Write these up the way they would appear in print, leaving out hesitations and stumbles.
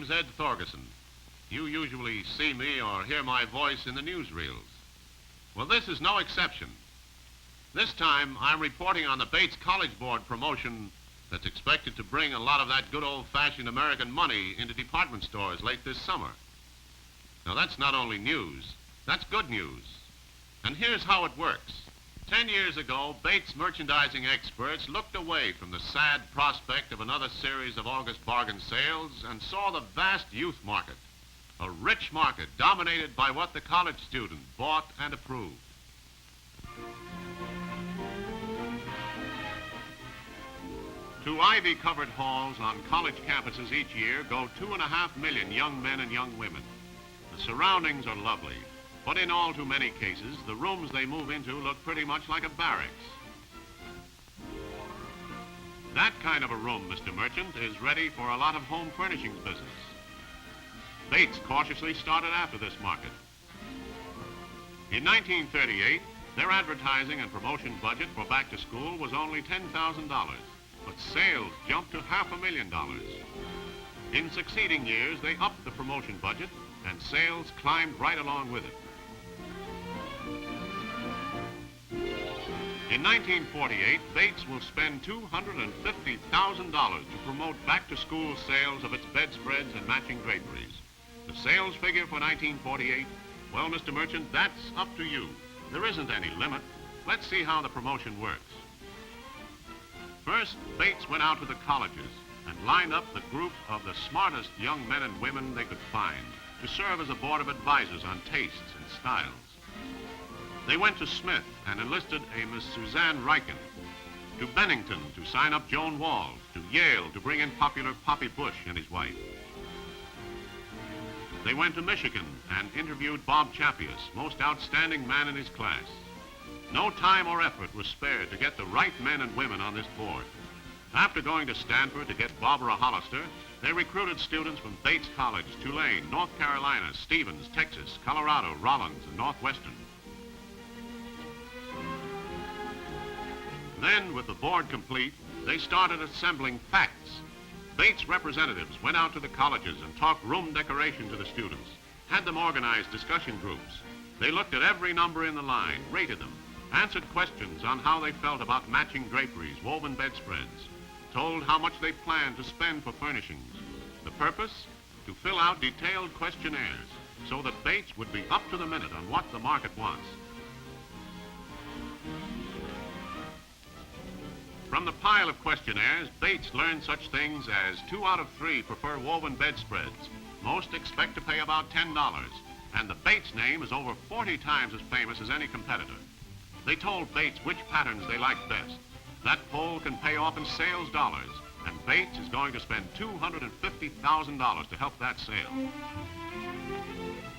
name's Ed Thorgerson. You usually see me or hear my voice in the newsreels. Well, this is no exception. This time, I'm reporting on the Bates College Board promotion that's expected to bring a lot of that good old-fashioned American money into department stores late this summer. Now, that's not only news, that's good news. And here's how it works. 10 years ago, Bates merchandising experts looked away from the sad prospect of another series of August bargain sales and saw the vast youth market, a rich market dominated by what the college student bought and approved. To ivy-covered halls on college campuses each year go 2.5 million young men and young women. The surroundings are lovely, but in all too many cases, the rooms they move into look pretty much like a barracks. That kind of a room, Mr. Merchant, is ready for a lot of home furnishings business. Bates cautiously started after this market. In 1938, their advertising and promotion budget for back to school was only $10,000, but sales jumped to $500,000. In succeeding years, they upped the promotion budget, and sales climbed right along with it. In 1948, Bates will spend $250,000 to promote back-to-school sales of its bedspreads and matching draperies. The sales figure for 1948, well, Mr. Merchant, that's up to you. There isn't any limit. Let's see how the promotion works. First, Bates went out to the colleges and lined up the group of the smartest young men and women they could find to serve as a board of advisors on tastes and styles. They went to Smith and enlisted a Miss Suzanne Riken, to Bennington to sign up Joan Walls, to Yale to bring in popular Poppy Bush and his wife. They went to Michigan and interviewed Bob Chappius, most outstanding man in his class. No time or effort was spared to get the right men and women on this board. After going to Stanford to get Barbara Hollister, they recruited students from Bates College, Tulane, North Carolina, Stevens, Texas, Colorado, Rollins, and Northwestern. Then, with the board complete, they started assembling facts. Bates representatives went out to the colleges and talked room decoration to the students, had them organize discussion groups. They looked at every number in the line, rated them, answered questions on how they felt about matching draperies, woven bedspreads, told how much they planned to spend for furnishings. The purpose? To fill out detailed questionnaires so that Bates would be up to the minute on what the market wants. From the pile of questionnaires, Bates learned such things as 2 out of 3 prefer woven bedspreads. Most expect to pay about $10, and the Bates name is over 40 times as famous as any competitor. They told Bates which patterns they liked best. That poll can pay off in sales dollars, and Bates is going to spend $250,000 to help that sale.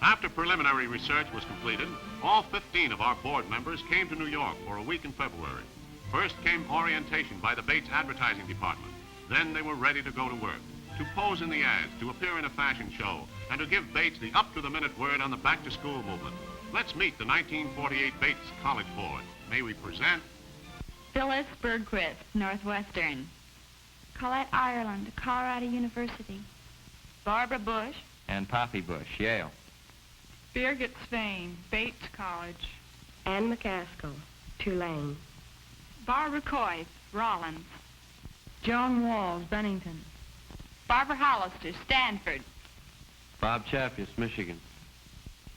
After preliminary research was completed, all 15 of our board members came to New York for a week in February. First came orientation by the Bates advertising department. Then they were ready to go to work, to pose in the ads, to appear in a fashion show, and to give Bates the up-to-the-minute word on the back-to-school movement. Let's meet the 1948 Bates College Board. May we present... Phyllis Bergquist, Northwestern. Colette Ireland, Colorado University. Barbara Bush. And Poppy Bush, Yale. Birgit Swain, Bates College. Ann McCaskill, Tulane. Barbara Coyce, Rollins. Joan Walls, Bennington. Barbara Hollister, Stanford. Bob Chappius, Michigan.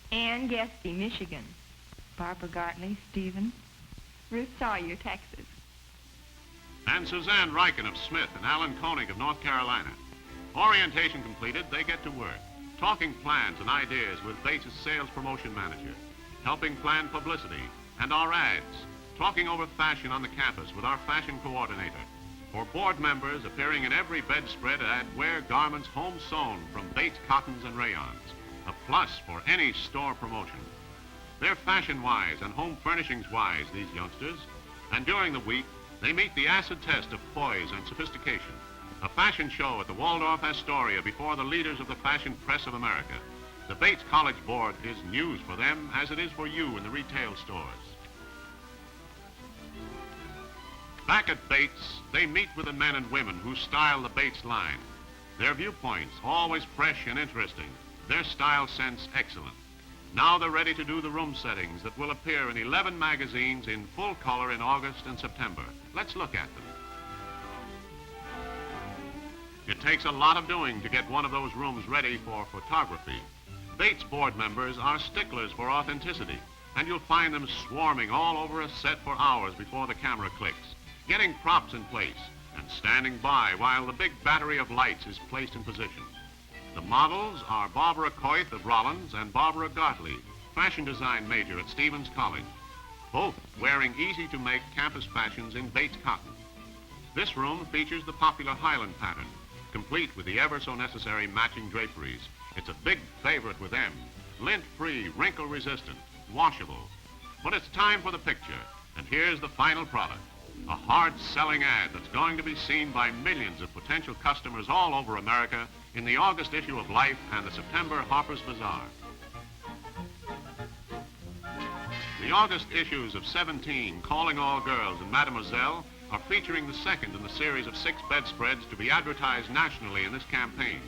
Ann Guesty, Michigan. Barbara Gartley, Stevens. Ruth Sawyer, Texas. And Suzanne Riken of Smith and Alan Koenig of North Carolina. Orientation completed, they get to work, talking plans and ideas with Bates' sales promotion manager, helping plan publicity and our ads, talking over fashion on the campus with our fashion coordinator. For board members, appearing in every bedspread ad, wear garments home sewn from Bates cottons and rayons, a plus for any store promotion. They're fashion-wise and home furnishings-wise, these youngsters, and during the week, they meet the acid test of poise and sophistication, a fashion show at the Waldorf Astoria before the leaders of the fashion press of America. The Bates College Board is news for them as it is for you in the retail stores. Back at Bates, they meet with the men and women who style the Bates line. Their viewpoints always fresh and interesting. Their style sense excellent. Now they're ready to do the room settings that will appear in 11 magazines in full color in August and September. Let's look at them. It takes a lot of doing to get one of those rooms ready for photography. Bates board members are sticklers for authenticity, and you'll find them swarming all over a set for hours before the camera clicks, getting props in place and standing by while the big battery of lights is placed in position. The models are Barbara Coyth of Rollins and Barbara Gottlieb, fashion design major at Stevens College, both wearing easy-to-make campus fashions in Bates cotton. This room features the popular Highland pattern, complete with the ever-so-necessary matching draperies. It's a big favorite with them, lint-free, wrinkle-resistant, washable. But it's time for the picture, and here's the final product. A hard-selling ad that's going to be seen by millions of potential customers all over America in the August issue of Life and the September Harper's Bazaar. The August issues of 17, Calling All Girls, and Mademoiselle are featuring the second in the series of 6 bedspreads to be advertised nationally in this campaign.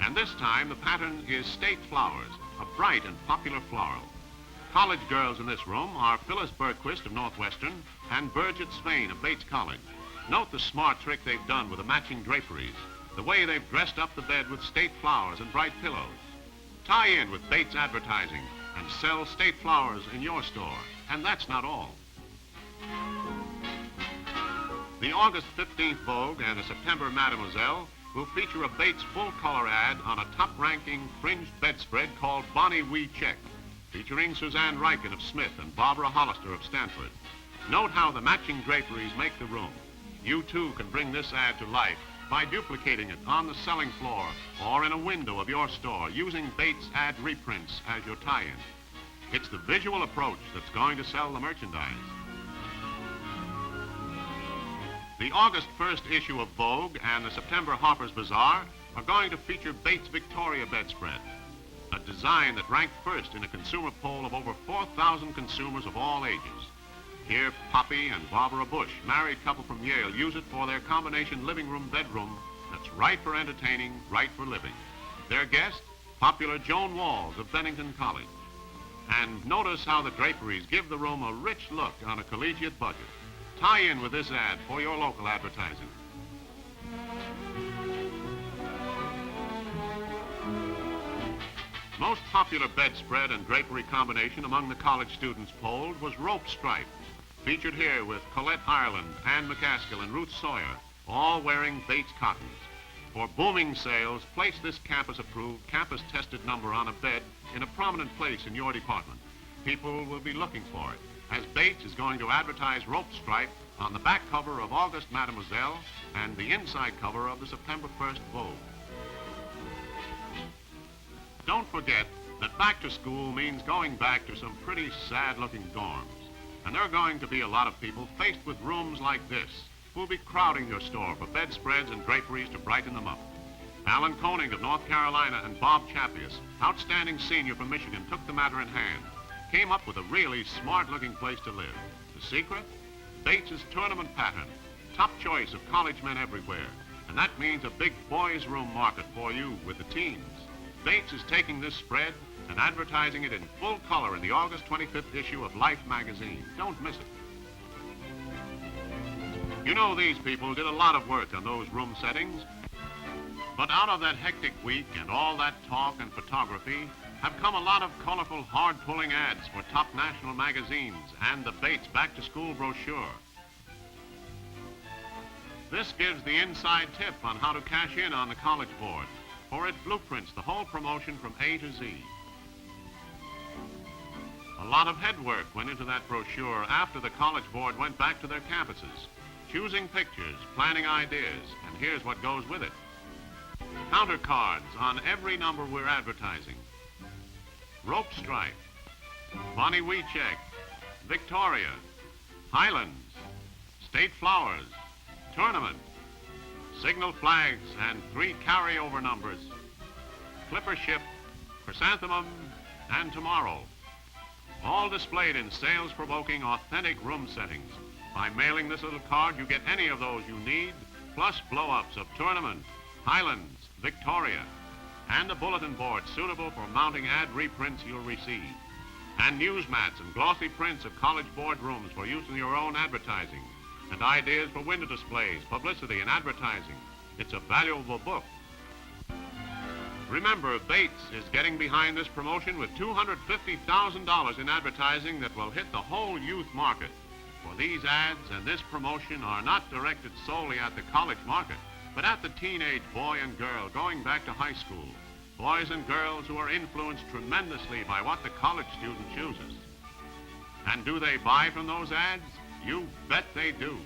And this time, the pattern is State Flowers, a bright and popular floral. College girls in this room are Phyllis Bergquist of Northwestern and Bridget Swain of Bates College. Note the smart trick they've done with the matching draperies, the way they've dressed up the bed with State Flowers and bright pillows. Tie in with Bates advertising and sell State Flowers in your store. And that's not all. The August 15th Vogue and the September Mademoiselle will feature a Bates full-color ad on a top-ranking fringed bedspread called Bonnie Wee Check, featuring Suzanne Riken of Smith and Barbara Hollister of Stanford. Note how the matching draperies make the room. You, too, can bring this ad to life by duplicating it on the selling floor or in a window of your store using Bates ad reprints as your tie-in. It's the visual approach that's going to sell the merchandise. The August 1st issue of Vogue and the September Harper's Bazaar are going to feature Bates Victoria bedspread, a design that ranked first in a consumer poll of over 4,000 consumers of all ages. Here, Poppy and Barbara Bush, married couple from Yale, use it for their combination living room bedroom that's right for entertaining, right for living. Their guest, popular Joan Walls of Bennington College. And notice how the draperies give the room a rich look on a collegiate budget. Tie in with this ad for your local advertising. Most popular bedspread and drapery combination among the college students polled was rope stripe, featured here with Colette Ireland, Ann McCaskill, and Ruth Sawyer, all wearing Bates cottons. For booming sales, place this campus-approved, campus-tested number on a bed in a prominent place in your department. People will be looking for it, as Bates is going to advertise rope stripe on the back cover of August Mademoiselle and the inside cover of the September 1st Vogue. Don't forget that back to school means going back to some pretty sad-looking dorms. And there are going to be a lot of people faced with rooms like this who'll be crowding your store for bedspreads and draperies to brighten them up. Alan Koenig of North Carolina and Bob Chappius, outstanding senior from Michigan, took the matter in hand, came up with a really smart-looking place to live. The secret? Bates's tournament pattern, top choice of college men everywhere. And that means a big boys' room market for you with the teens. Bates is taking this spread and advertising it in full color in the August 25th issue of Life magazine. Don't miss it. You know, these people did a lot of work on those room settings, but out of that hectic week and all that talk and photography have come a lot of colorful, hard-pulling ads for top national magazines and the Bates back-to-school brochure. This gives the inside tip on how to cash in on the College Board, for it blueprints the whole promotion from A to Z. A lot of headwork went into that brochure after the College Board went back to their campuses, choosing pictures, planning ideas, and here's what goes with it. Counter cards on every number we're advertising. Rope stripe, Bonnie Wee Check, Victoria, Highlands, State Flowers, Tournament, Signal Flags, and 3 carryover numbers, Clipper Ship, Chrysanthemum, and Tomorrow. All displayed in sales-provoking, authentic room settings. By mailing this little card, you get any of those you need, plus blow-ups of Tournament, Highlands, Victoria, and a bulletin board suitable for mounting ad reprints you'll receive, and news mats and glossy prints of college boardrooms for use in your own advertising, and ideas for window displays, publicity, and advertising. It's a valuable book. Remember, Bates is getting behind this promotion with $250,000 in advertising that will hit the whole youth market. For these ads and this promotion are not directed solely at the college market, but at the teenage boy and girl going back to high school, boys and girls who are influenced tremendously by what the college student chooses. And do they buy from those ads? You bet they do.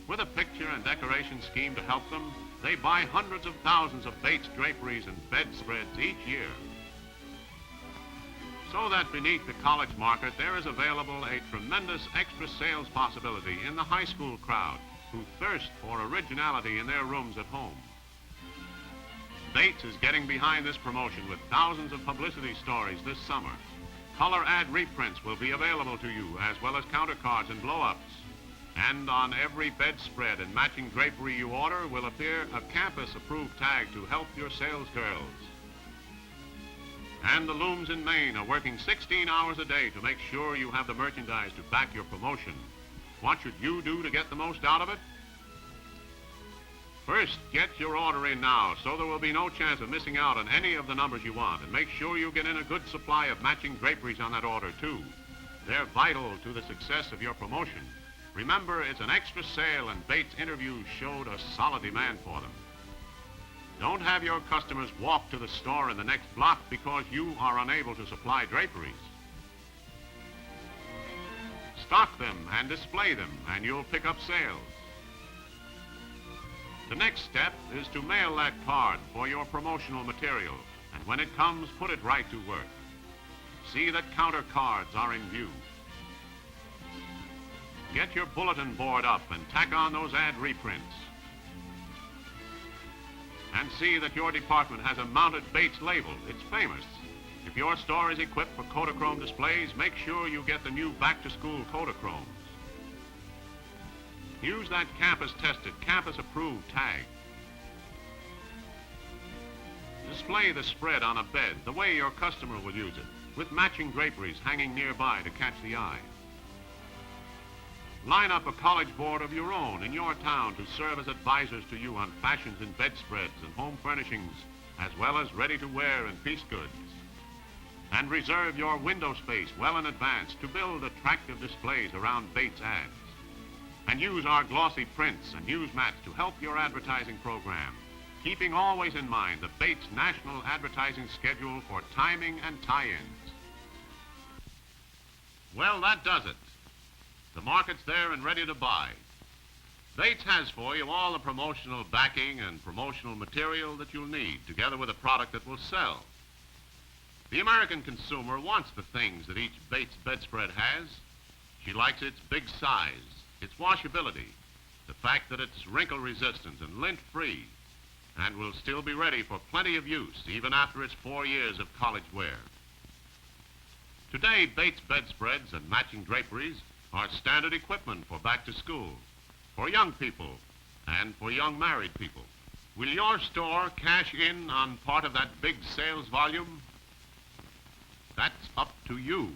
With a picture and decoration scheme to help them, they buy hundreds of thousands of Bates draperies and bedspreads each year. So that beneath the college market, there is available a tremendous extra sales possibility in the high school crowd who thirst for originality in their rooms at home. Bates is getting behind this promotion with thousands of publicity stories this summer. Color ad reprints will be available to you, as well as counter cards and blow-ups. And on every bedspread and matching drapery you order will appear a campus-approved tag to help your sales girls. And the looms in Maine are working 16 hours a day to make sure you have the merchandise to back your promotion. What should you do to get the most out of it? First, get your order in now so there will be no chance of missing out on any of the numbers you want. And make sure you get in a good supply of matching draperies on that order, too. They're vital to the success of your promotion. Remember, it's an extra sale, and Bates interviews showed a solid demand for them. Don't have your customers walk to the store in the next block because you are unable to supply draperies. Stock them and display them, and you'll pick up sales. The next step is to mail that card for your promotional material, and when it comes, put it right to work. See that counter cards are in view. Get your bulletin board up and tack on those ad reprints. And see that your department has a mounted Bates label. It's famous. If your store is equipped for Kodachrome displays, make sure you get the new back-to-school Kodachromes. Use that campus-tested, campus-approved tag. Display the spread on a bed the way your customer will use it, with matching draperies hanging nearby to catch the eye. Line up a college board of your own in your town to serve as advisors to you on fashions in bedspreads and home furnishings, as well as ready-to-wear and piece goods. And reserve your window space well in advance to build attractive displays around Bates ads. And use our glossy prints and news mats to help your advertising program, keeping always in mind the Bates National Advertising Schedule for timing and tie-ins. Well, that does it. The market's there and ready to buy. Bates has for you all the promotional backing and promotional material that you'll need, together with a product that will sell. The American consumer wants the things that each Bates bedspread has. She likes its big size, its washability, the fact that it's wrinkle-resistant and lint-free, and will still be ready for plenty of use, even after its 4 years of college wear. Today, Bates bedspreads and matching draperies are standard equipment for back to school, for young people, and for young married people. Will your store cash in on part of that big sales volume? That's up to you.